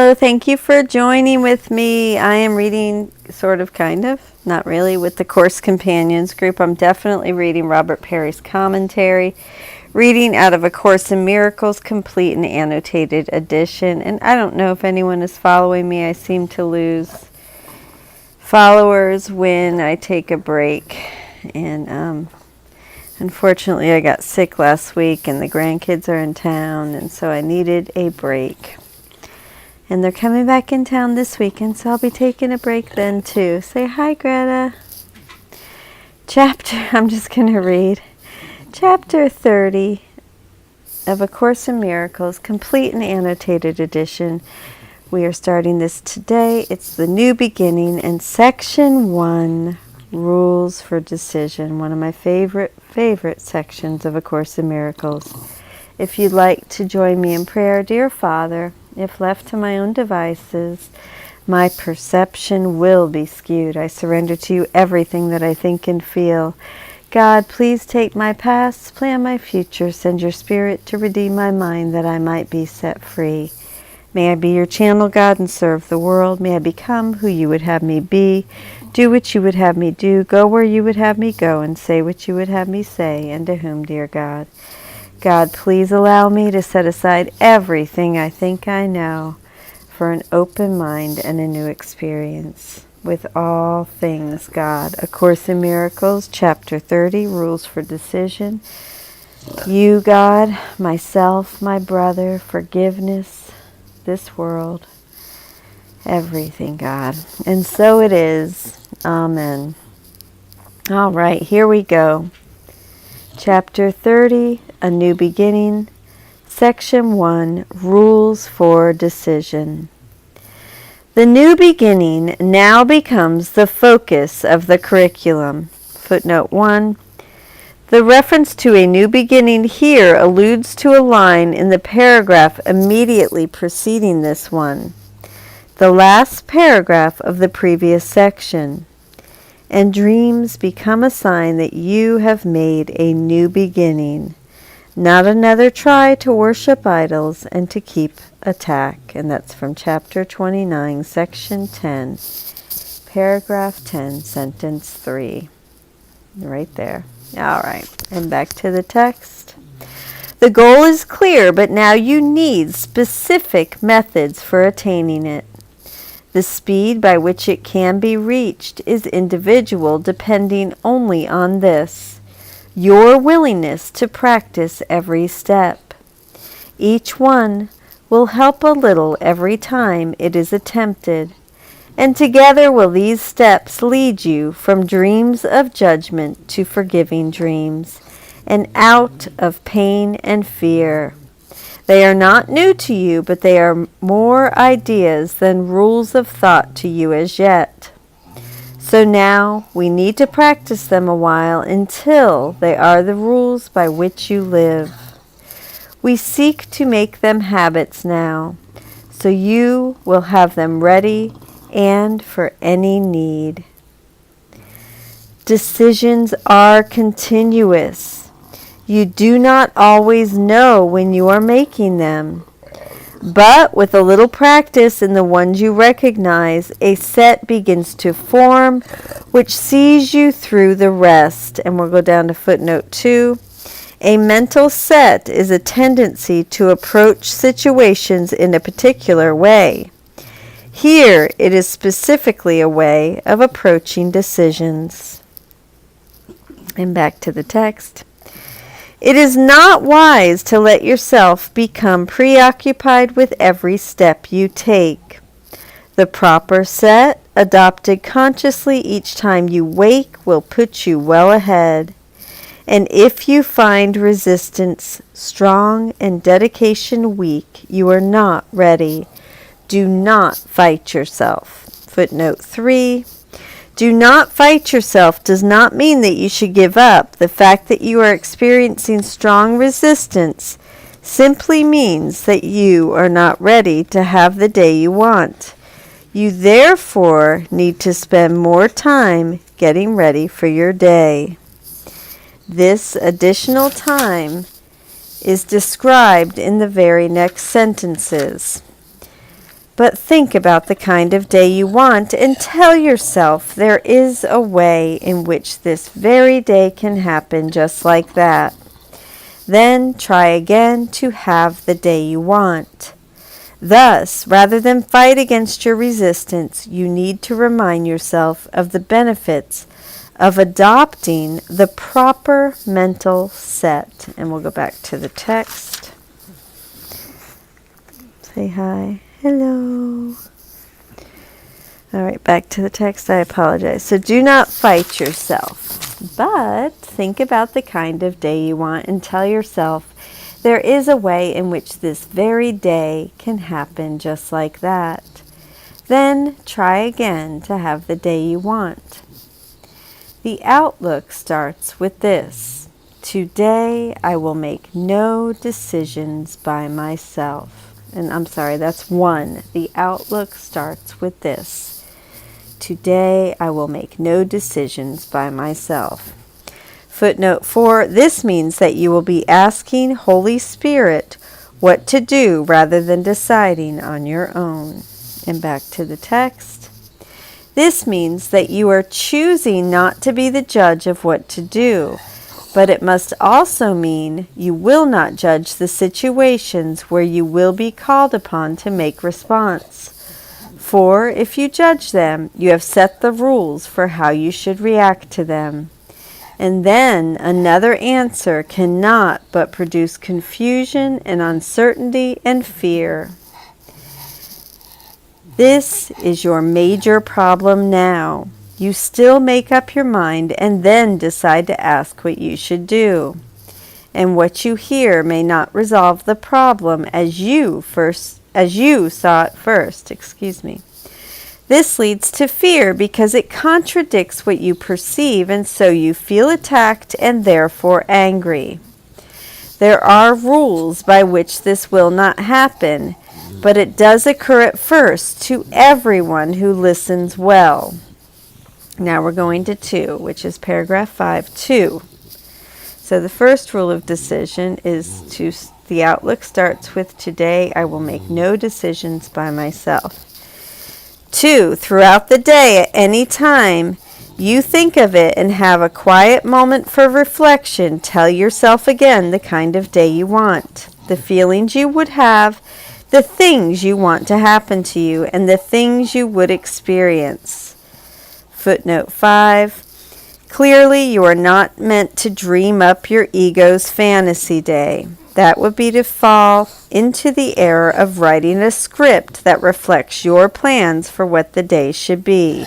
Hello, thank you for joining with me. I am reading, sort of, kind of, not really, with the Course Companions group. I'm definitely reading Robert Perry's commentary, reading out of A Course in Miracles, complete and annotated edition. And I don't know if anyone is following me. I seem to lose followers when I take a break. And unfortunately, I got sick last week and the grandkids are in town, and so I needed a break. And they're coming back in town this weekend, so I'll be taking a break then too. Say hi, Greta. I'm just going to read. Chapter 30 of A Course in Miracles, complete and annotated edition. We are starting this today. It's the new beginning, and section 1, Rules for Decision, one of my favorite sections of A Course in Miracles. If you'd like to join me in prayer, dear Father, if left to my own devices, my perception will be skewed. I surrender to you everything that I think and feel. God, please take my past, plan my future, send your spirit to redeem my mind that I might be set free. May I be your channel, God, and serve the world. May I become who you would have me be, do what you would have me do, go where you would have me go, and say what you would have me say, and to whom, dear God. God, please allow me to set aside everything I think I know for an open mind and a new experience. With all things, God. A Course in Miracles, Chapter 30, Rules for Decision. You, God, myself, my brother, forgiveness, this world, everything, God. And so it is. Amen. All right, here we go. Chapter 30, A New Beginning, Section 1, Rules for Decision. The new beginning now becomes the focus of the curriculum. Footnote 1. The reference to a new beginning here alludes to a line in the paragraph immediately preceding this one, the last paragraph of the previous section. And dreams become a sign that you have made a new beginning, not another try to worship idols and to keep attack. And that's from chapter 29, section 10, paragraph 10, sentence 3. Right there. All right, and back to the text. The goal is clear, but now you need specific methods for attaining it. The speed by which it can be reached is individual, depending only on this: your willingness to practice every step. Each one will help a little every time it is attempted, and together will these steps lead you from dreams of judgment to forgiving dreams, and out of pain and fear. They are not new to you, but they are more ideas than rules of thought to you as yet. So now we need to practice them a while until they are the rules by which you live. We seek to make them habits now, so you will have them ready and for any need. Decisions are continuous. You do not always know when you are making them. But with a little practice in the ones you recognize, a set begins to form, which sees you through the rest. And we'll go down to footnote 2. A mental set is a tendency to approach situations in a particular way. Here, it is specifically a way of approaching decisions. And back to the text. It is not wise to let yourself become preoccupied with every step you take. The proper set, adopted consciously each time you wake, will put you well ahead. And if you find resistance strong and dedication weak, you are not ready. Do not fight yourself. Footnote 3. Do not fight yourself does not mean that you should give up. The fact that you are experiencing strong resistance simply means that you are not ready to have the day you want. You therefore need to spend more time getting ready for your day. This additional time is described in the very next sentences. But think about the kind of day you want and tell yourself there is a way in which this very day can happen just like that. Then try again to have the day you want. Thus, rather than fight against your resistance, you need to remind yourself of the benefits of adopting the proper mental set. And we'll go back to the text. Say hi. Hello. All right, back to the text. I apologize. So do not fight yourself, but think about the kind of day you want and tell yourself there is a way in which this very day can happen just like that. Then try again to have the day you want. The outlook starts with this: today I will make no decisions by myself. And I'm sorry, that's one. The outlook starts with this: today I will make no decisions by myself. Footnote 4, this means that you will be asking Holy Spirit what to do rather than deciding on your own. And back to the text. This means that you are choosing not to be the judge of what to do. But it must also mean you will not judge the situations where you will be called upon to make response. For if you judge them, you have set the rules for how you should react to them. And then another answer cannot but produce confusion and uncertainty and fear. This is your major problem now. You still make up your mind and then decide to ask what you should do. And what you hear may not resolve the problem as you saw it first. This leads to fear because it contradicts what you perceive, and so you feel attacked and therefore angry. There are rules by which this will not happen, but it does occur at first to everyone who listens well. Now we're going to 2, which is paragraph 5, 2. So the first rule of decision is the outlook starts with today I will make no decisions by myself. 2, throughout the day at any time you think of it and have a quiet moment for reflection, tell yourself again the kind of day you want, the feelings you would have, the things you want to happen to you, and the things you would experience. Footnote 5, clearly you are not meant to dream up your ego's fantasy day. That would be to fall into the error of writing a script that reflects your plans for what the day should be.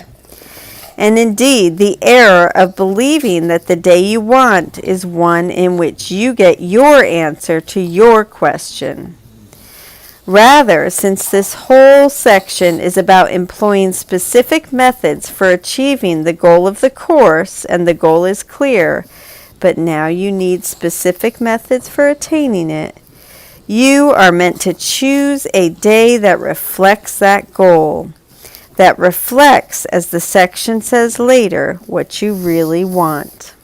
And indeed, the error of believing that the day you want is one in which you get your answer to your question. Rather, since this whole section is about employing specific methods for achieving the goal of the course, and the goal is clear, but now you need specific methods for attaining it, you are meant to choose a day that reflects that goal, that reflects, as the section says later, what you really want.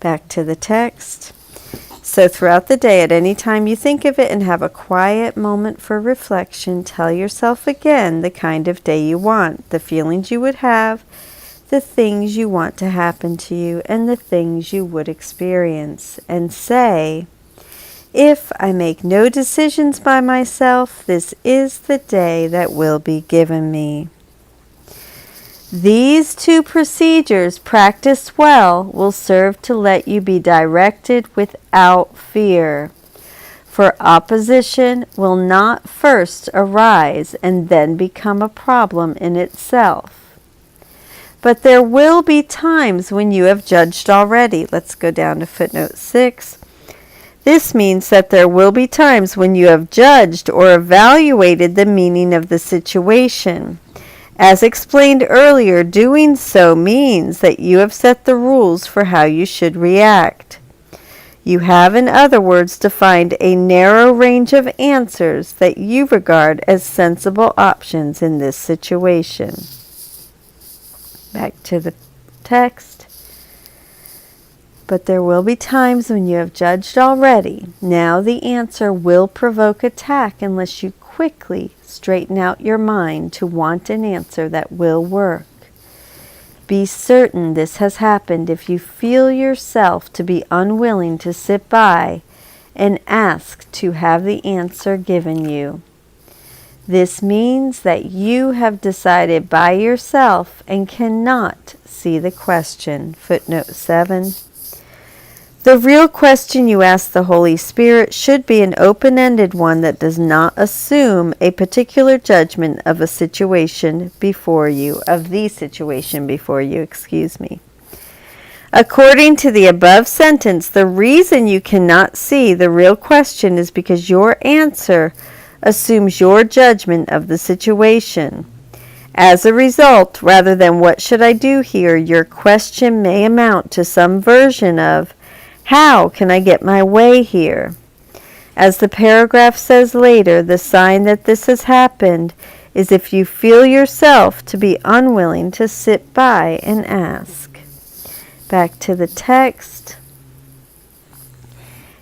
Back to the text. So throughout the day, at any time you think of it and have a quiet moment for reflection, tell yourself again the kind of day you want, the feelings you would have, the things you want to happen to you, and the things you would experience. And say, if I make no decisions by myself, this is the day that will be given me. These 2 procedures, practiced well, will serve to let you be directed without fear. For opposition will not first arise and then become a problem in itself. But there will be times when you have judged already. Let's go down to footnote 6. This means that there will be times when you have judged or evaluated the meaning of the situation. As explained earlier, doing so means that you have set the rules for how you should react. You have, in other words, defined a narrow range of answers that you regard as sensible options in this situation. Back to the text. But there will be times when you have judged already. Now the answer will provoke attack unless you quickly straighten out your mind to want an answer that will work. Be certain this has happened if you feel yourself to be unwilling to sit by and ask to have the answer given you. This means that you have decided by yourself and cannot see the question. Footnote 7. The real question you ask the Holy Spirit should be an open-ended one that does not assume a particular judgment of the situation before you. According to the above sentence, the reason you cannot see the real question is because your answer assumes your judgment of the situation. As a result, rather than what should I do here, your question may amount to some version of, how can I get my way here? As the paragraph says later, the sign that this has happened is if you feel yourself to be unwilling to sit by and ask. Back to the text.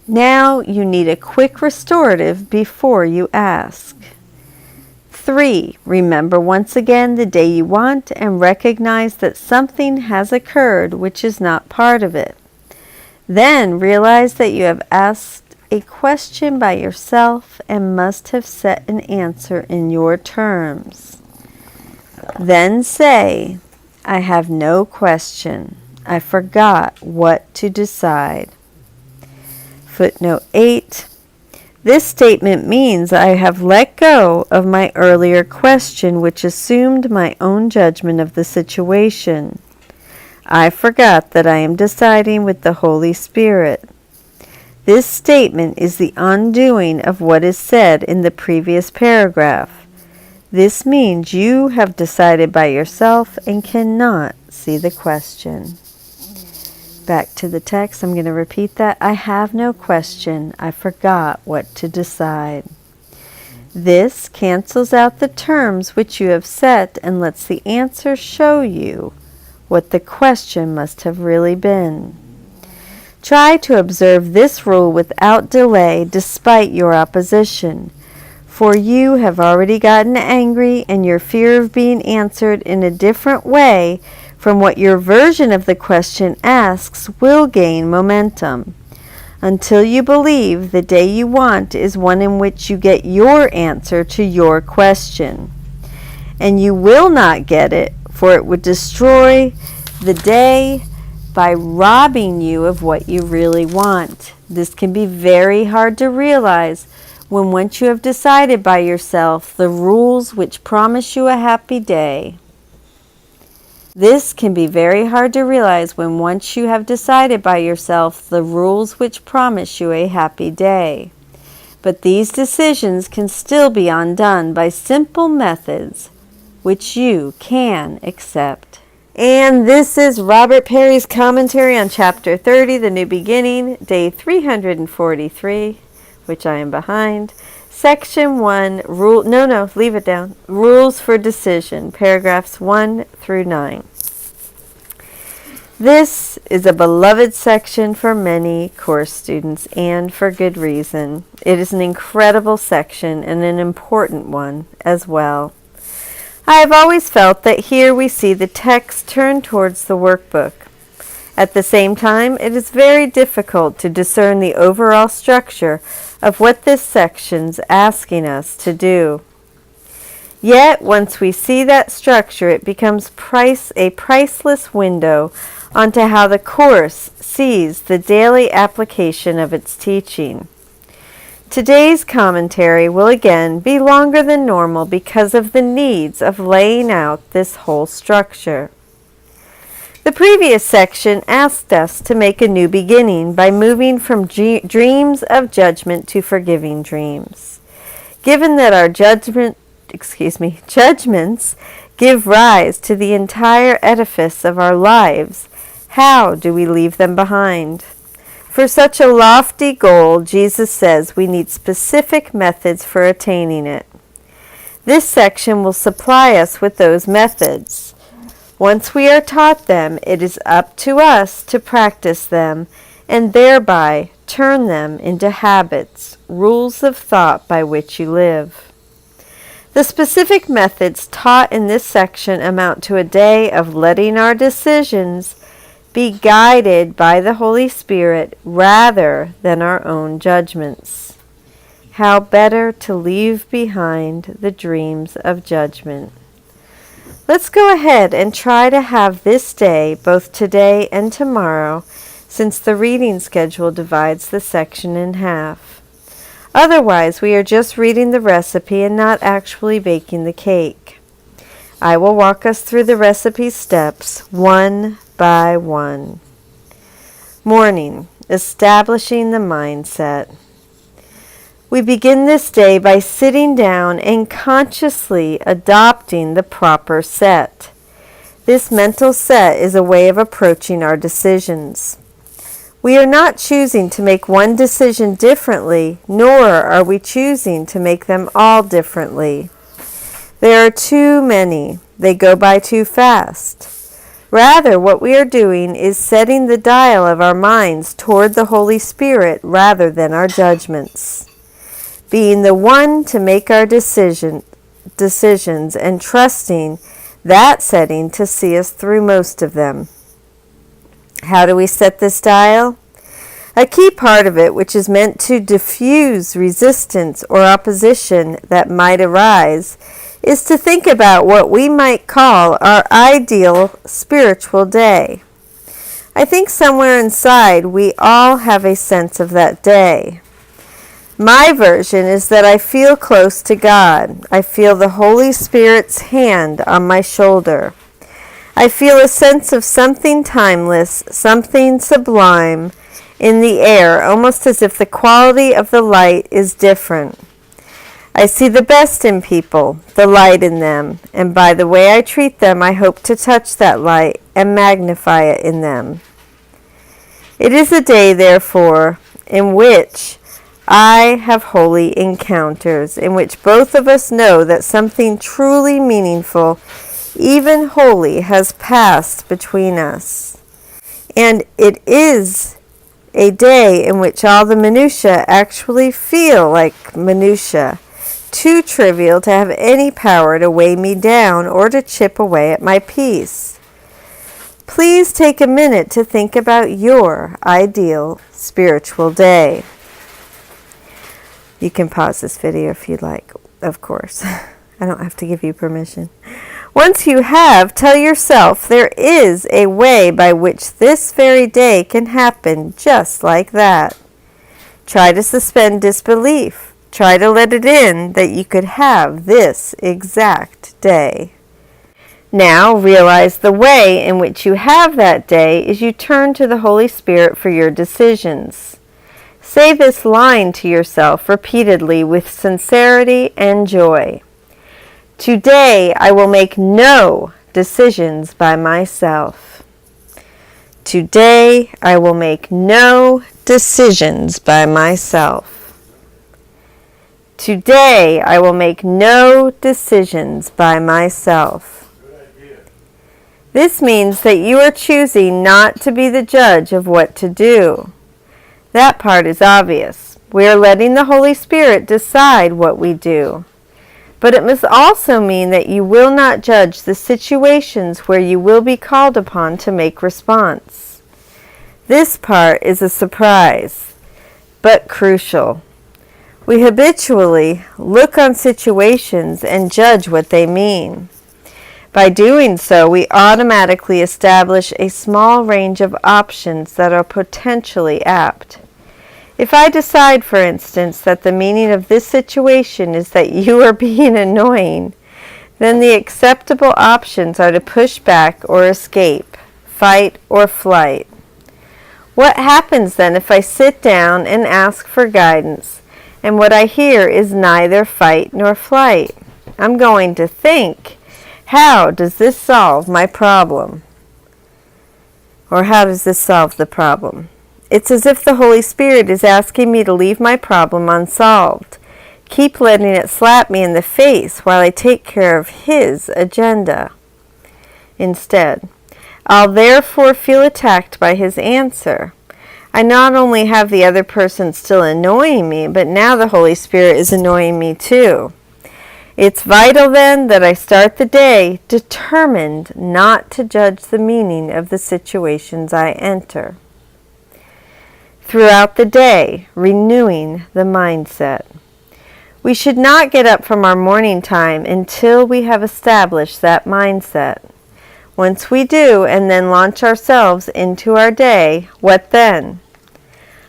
Now you need a quick restorative before you ask. 3. Remember once again the day you want and recognize that something has occurred which is not part of it. Then realize that you have asked a question by yourself and must have set an answer in your terms. Then say, I have no question. I forgot what to decide. Footnote 8. This statement means I have let go of my earlier question which assumed my own judgment of the situation. I forgot that I am deciding with the Holy Spirit. This statement is the undoing of what is said in the previous paragraph. This means you have decided by yourself and cannot see the question. Back to the text, I'm going to repeat that. I have no question. I forgot what to decide. This cancels out the terms which you have set and lets the answer show you what the question must have really been. Try to observe this rule without delay despite your opposition, for you have already gotten angry and your fear of being answered in a different way from what your version of the question asks will gain momentum. Until you believe the day you want is one in which you get your answer to your question. And you will not get it, for it would destroy the day by robbing you of what you really want. This can be very hard to realize when once you have decided by yourself the rules which promise you a happy day. This can be very hard to realize when once you have decided by yourself the rules which promise you a happy day. But these decisions can still be undone by simple methods which you can accept. And this is Robert Perry's commentary on Chapter 30, The New Beginning, Day 343, which I am behind. Section 1, leave it down. Rules for Decision, paragraphs 1 through 9. This is a beloved section for many course students, and for good reason. It is an incredible section and an important one as well. I have always felt that here we see the text turn towards the workbook. At the same time, it is very difficult to discern the overall structure of what this section's asking us to do. Yet, once we see that structure, it becomes a priceless window onto how the Course sees the daily application of its teaching. Today's commentary will again be longer than normal because of the needs of laying out this whole structure. The previous section asked us to make a new beginning by moving from dreams of judgment to forgiving dreams. Given that our judgments give rise to the entire edifice of our lives, how do we leave them behind? For such a lofty goal, Jesus says we need specific methods for attaining it. This section will supply us with those methods. Once we are taught them, it is up to us to practice them and thereby turn them into habits, rules of thought by which you live. The specific methods taught in this section amount to a day of letting our decisions be guided by the Holy Spirit rather than our own judgments. How better to leave behind the dreams of judgment. Let's go ahead and try to have this day, both today and tomorrow, since the reading schedule divides the section in half. Otherwise, we are just reading the recipe and not actually baking the cake. I will walk us through the recipe steps one by one. Morning, establishing the mindset. We begin this day by sitting down and consciously adopting the proper set. This mental set is a way of approaching our decisions. We are not choosing to make one decision differently, nor are we choosing to make them all differently. There are too many. They go by too fast. Rather, what we are doing is setting the dial of our minds toward the Holy Spirit rather than our judgments. Being the one to make our decisions and trusting that setting to see us through most of them. How do we set this dial? A key part of it, which is meant to diffuse resistance or opposition that might arise, is to think about what we might call our ideal spiritual day. I think somewhere inside we all have a sense of that day. My version is that I feel close to God. I feel the Holy Spirit's hand on my shoulder. I feel a sense of something timeless, something sublime in the air, almost as if the quality of the light is different. I see the best in people, the light in them, and by the way I treat them, I hope to touch that light and magnify it in them. It is a day, therefore, in which I have holy encounters, in which both of us know that something truly meaningful, even holy, has passed between us. And it is a day in which all the minutiae actually feel like minutiae, too trivial to have any power to weigh me down or to chip away at my peace. Please take a minute to think about your ideal spiritual day. You can pause this video if you'd like, of course. I don't have to give you permission. Once you have, tell yourself there is a way by which this very day can happen just like that. Try to suspend disbelief. Try to let it in that you could have this exact day. Now realize the way in which you have that day is you turn to the Holy Spirit for your decisions. Say this line to yourself repeatedly with sincerity and joy. Today I will make no decisions by myself. Today I will make no decisions by myself. Today I will make no decisions by myself. This means that you are choosing not to be the judge of what to do. That part is obvious. We are letting the Holy Spirit decide what we do. But it must also mean that you will not judge the situations where you will be called upon to make response. This part is a surprise, but crucial. We habitually look on situations and judge what they mean. By doing so, we automatically establish a small range of options that are potentially apt. If I decide, for instance, that the meaning of this situation is that you are being annoying, then the acceptable options are to push back or escape, fight or flight. What happens then if I sit down and ask for guidance, and what I hear is neither fight nor flight? I'm going to think, how does this solve my problem? Or how does this solve the problem? It's as if the Holy Spirit is asking me to leave my problem unsolved. Keep letting it slap me in the face while I take care of His agenda. Instead, I'll therefore feel attacked by His answer. I not only have the other person still annoying me, but now the Holy Spirit is annoying me too. It's vital then that I start the day determined not to judge the meaning of the situations I enter. Throughout the day, renewing the mindset. We should not get up from our morning time until we have established that mindset. Once we do, and then launch ourselves into our day, what then?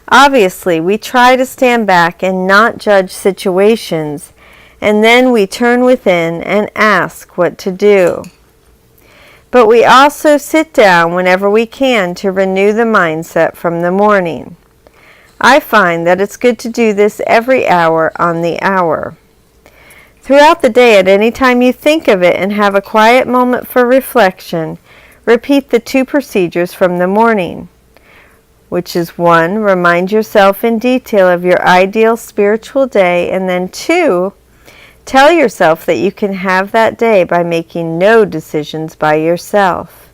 Obviously, we try to stand back and not judge situations, and then we turn within and ask what to do. But we also sit down whenever we can to renew the mindset from the morning. I find that it's good to do this every hour on the hour. Throughout the day, at any time you think of it and have a quiet moment for reflection, repeat the 2 procedures from the morning, which is 1, remind yourself in detail of your ideal spiritual day, and then 2, tell yourself that you can have that day by making no decisions by yourself.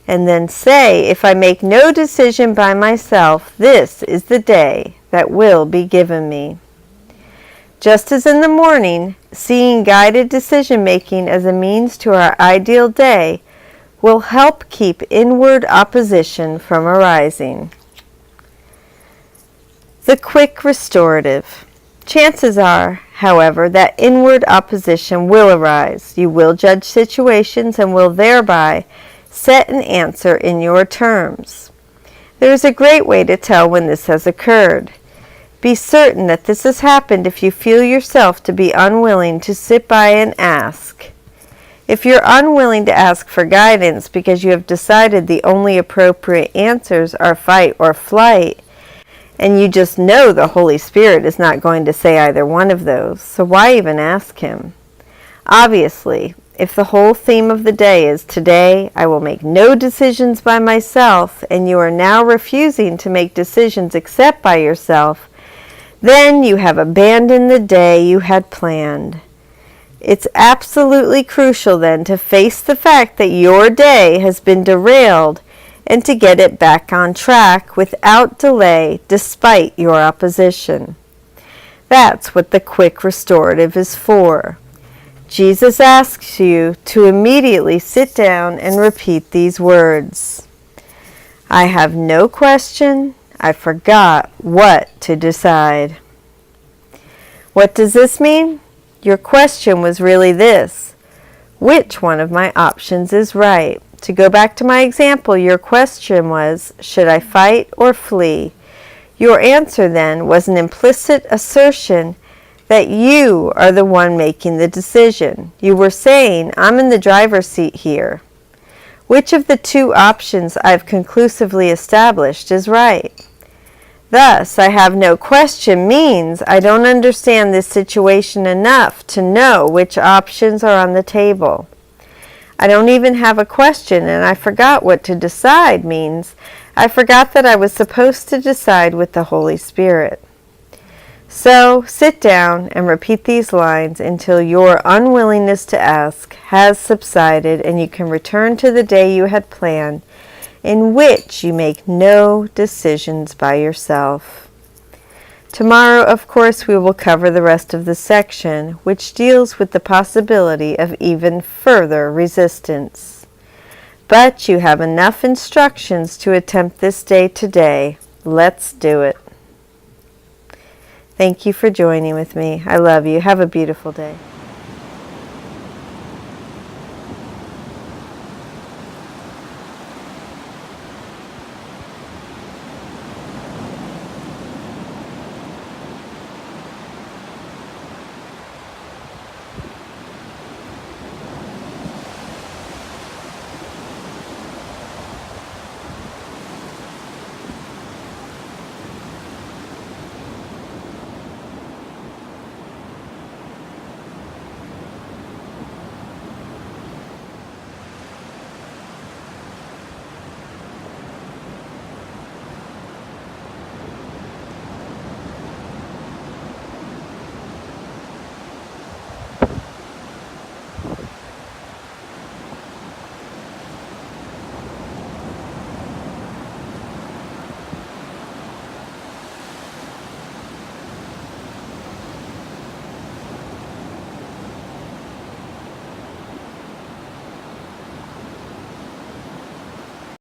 And then say, if I make no decision by myself, this is the day that will be given me. Just as in the morning, seeing guided decision-making as a means to our ideal day will help keep inward opposition from arising. The quick restorative. Chances are, however, that inward opposition will arise. You will judge situations and will thereby set an answer in your terms. There is a great way to tell when this has occurred. Be certain that this has happened if you feel yourself to be unwilling to sit by and ask. If you're unwilling to ask for guidance because you have decided the only appropriate answers are fight or flight, and you just know the Holy Spirit is not going to say either one of those, so why even ask Him? Obviously, if the whole theme of the day is today I will make no decisions by myself, and you are now refusing to make decisions except by yourself, then you have abandoned the day you had planned. It's absolutely crucial then to face the fact that your day has been derailed and to get it back on track without delay despite your opposition. That's what the quick restorative is for. Jesus asks you to immediately sit down and repeat these words. I have no question. I forgot what to decide. What does this mean? Your question was really this. Which one of my options is right? To go back to my example, your question was, should I fight or flee? Your answer then was an implicit assertion that you are the one making the decision. You were saying, I'm in the driver's seat here. Which of the 2 options I've conclusively established is right? Thus, I have no question means I don't understand this situation enough to know which options are on the table. I don't even have a question and I forgot what to decide means I forgot that I was supposed to decide with the Holy Spirit. So, sit down and repeat these lines until your unwillingness to ask has subsided and you can return to the day you had planned, in which you make no decisions by yourself. Tomorrow, of course, we will cover the rest of the section, which deals with the possibility of even further resistance. But you have enough instructions to attempt this day today. Let's do it. Thank you for joining with me. I love you. Have a beautiful day.